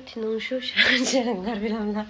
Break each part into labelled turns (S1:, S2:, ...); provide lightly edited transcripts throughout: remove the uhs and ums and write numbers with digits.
S1: tinungshu shanjang garbilamna.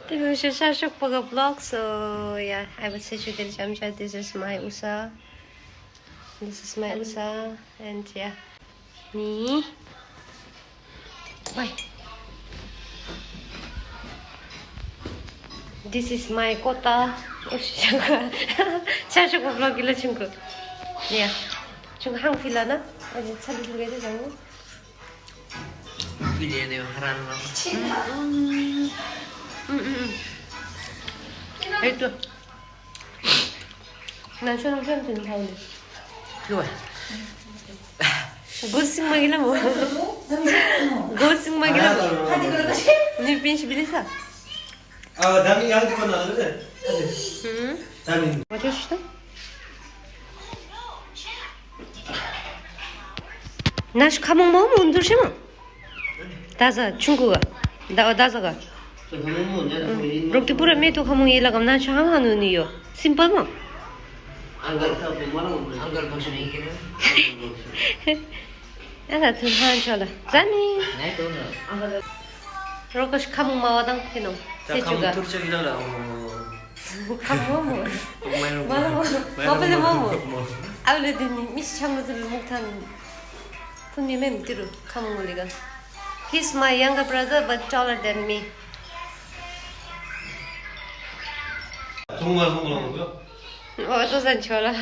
S1: Tinungshu shashuk paga vlog. So yeah, I would say you did jamja. This is my usa. This is my usa, and yeah, me. Bye. This is my kota. shashuk vlog ila chungu. Yeah, chung hang filana. 아직 차를 두개 되잖아.
S2: 필리에네요 하라는 거.
S1: 에이또. 난 쇼랑 쇼랑 되는 사이네.
S2: 그거.
S1: 고승막이라 뭐. 고승막이라 뭐. 니 빈시 빌리사.
S3: 아, 담이 양디 건나 그래.
S1: 응.
S3: 담이.
S1: 어디 있어? 나시 카몽 먹으면 운동시면 다자 중국어 다자가 럭티 뿌려 메도 카몽 일라감 나시 항하는 이유 심플마
S2: 안갈 버튼 얘기를
S1: 아나 튼한 쳐라 자니
S2: 네 또는
S1: 로커시 카몽 마와당 피노 세주가
S3: turcak이라
S1: 카몽 뭐 뭐를 뭐 아울레드니 미시 참로들 못한 분님의 밑으로 카몽 올리가 He's my younger brother but taller than me.
S3: 정말 성공한 거고요?
S1: 또 산쳐라.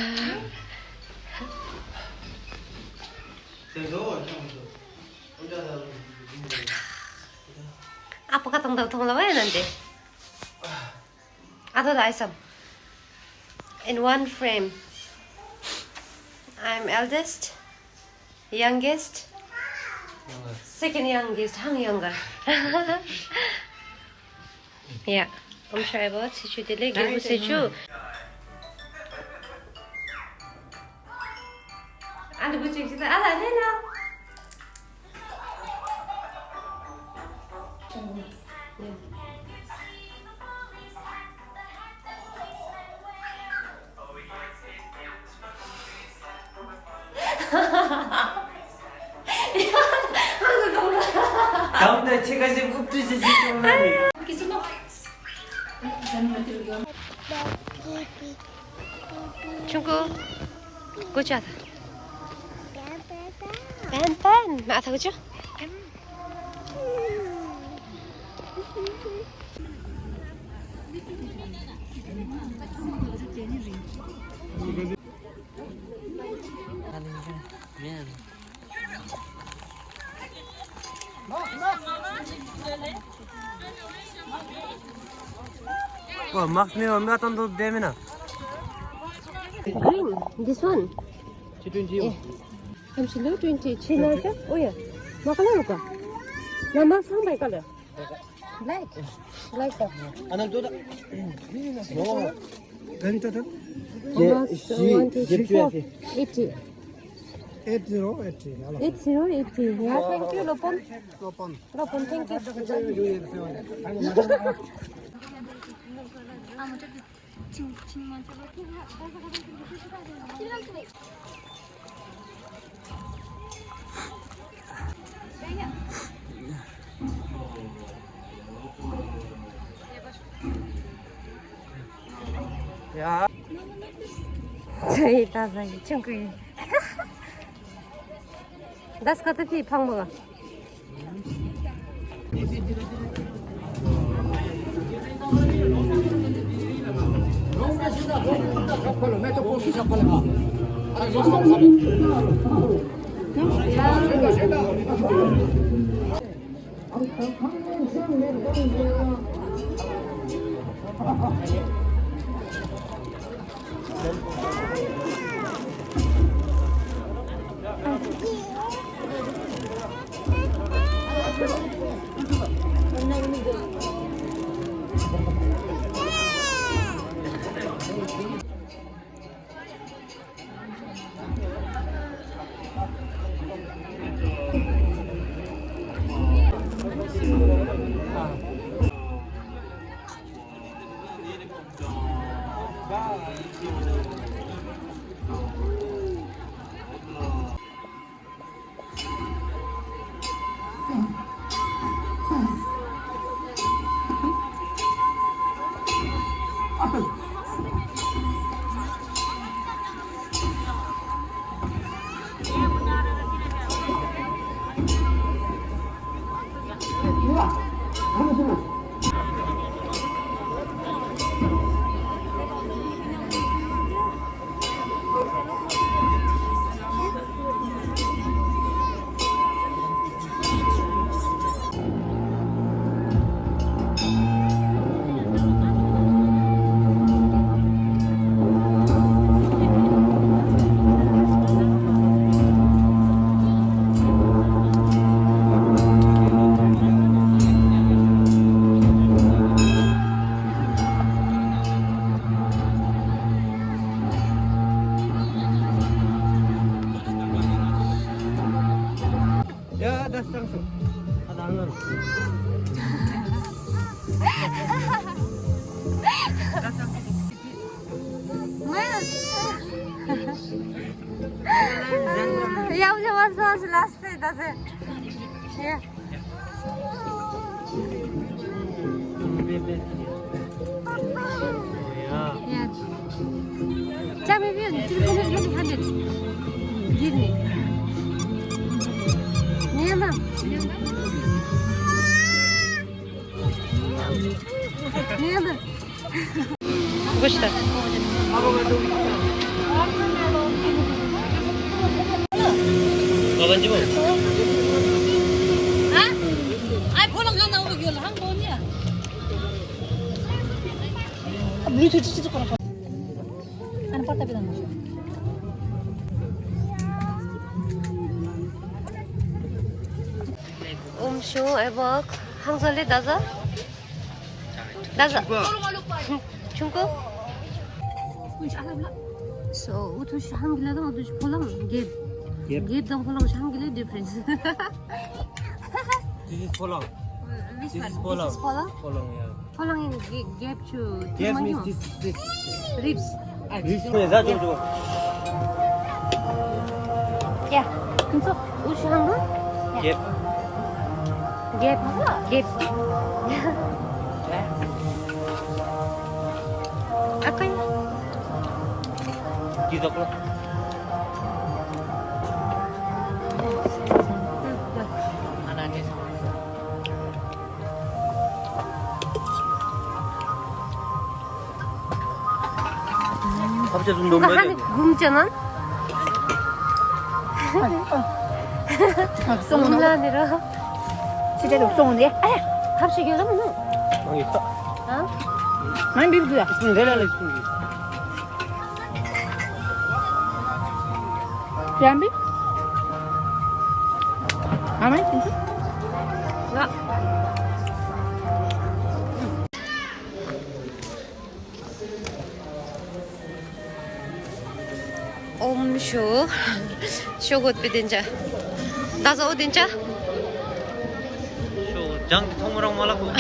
S1: 아빠가 통통통라 왜 했는데? 아도 다 있어. In one frame. I'm eldest, youngest, second youngest, hang younger. Yeah, I'm sure about situ dile gilbu situ. Anda bucing kita, ala nena.
S3: 가운데 제가 지금 흡두지 지금 하니.
S1: 중국 고자다. 뺀뺀 맞아 그죠?
S3: 뭐 막내가 몇 돈도 되면은.
S1: Green, this one.
S3: 20.
S1: 잠시만요, 20. 지나죠? 오야. 막을까? 나만 상발 깔려. Black. Black.
S3: 하나 더. 뭐? 렌트다?
S1: 제 80.
S3: 80.
S1: 80. Yeah, thank you, Lopon. Lopon, thank you.
S3: 야.
S1: 저희 다섯 친구이. Das kata pi phang ma. almost lost it, does it? Yeah. Yeah. Tell me, let me hand it. Give me. Yeah, ma'am. Yeah, ma'am. Gusto.
S2: Kawan cuma.
S4: 아? 아이 보러 간다 오기 한 번이야. 물이 들지 거라. 안 빠따비다 너.
S1: Shu, I work. 항설리 다자? 다자. 중국? So, 우투시 한길에도 우투시 폴랑 갭. 갭당 폴랑 한길에 difference.
S3: This is Polang.
S1: Which
S3: This
S1: one?
S3: is Polang.
S1: This is Polang?
S3: Polang, yeah.
S1: Polang in gap to
S3: Gap means this.
S1: ribs.
S3: This is that jojo.
S1: Yeah. 근처 우시 한 번?
S3: Gap.
S1: 갭. 아까야.
S3: Kita ko.
S2: Anaknya.
S3: 갑자기 좀
S1: 이거
S3: 너무
S1: 한 굶잖아? 굶라니라.
S4: 진짜 없었는데? 아야.
S1: 갑자기 이러면은.
S3: 여기 있어.
S1: 어?
S4: 난 비비야.
S3: 스푼 내려라 스푼.
S4: 람비? 아마이 진짜?
S1: 나. Shu. Shu gut bidinja. Daza odinja?
S3: 장 통무랑 말하고.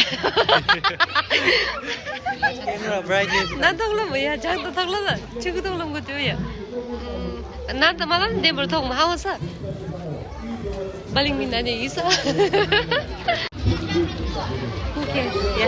S3: 카메라 브라이트니스.
S1: 난 통로 뭐야? 장도 통로다. 지구 통로 거 줘야. 나도 말하는 데물 통 하워서. 빨리 민나니 있어. 오케이. 야.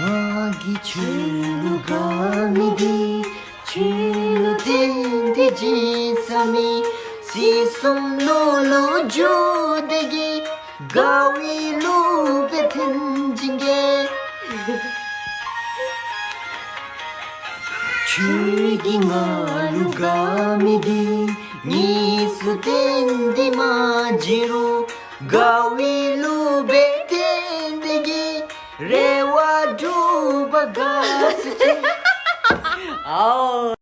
S5: 마기 줄루가미디 줄루딘디지 사미 시솜로로 조대기 가위로 뱉은 징계 줄기가 루가미디 니수딘디 마지로 가위로 뱉은 데기 레와 두바가스 아우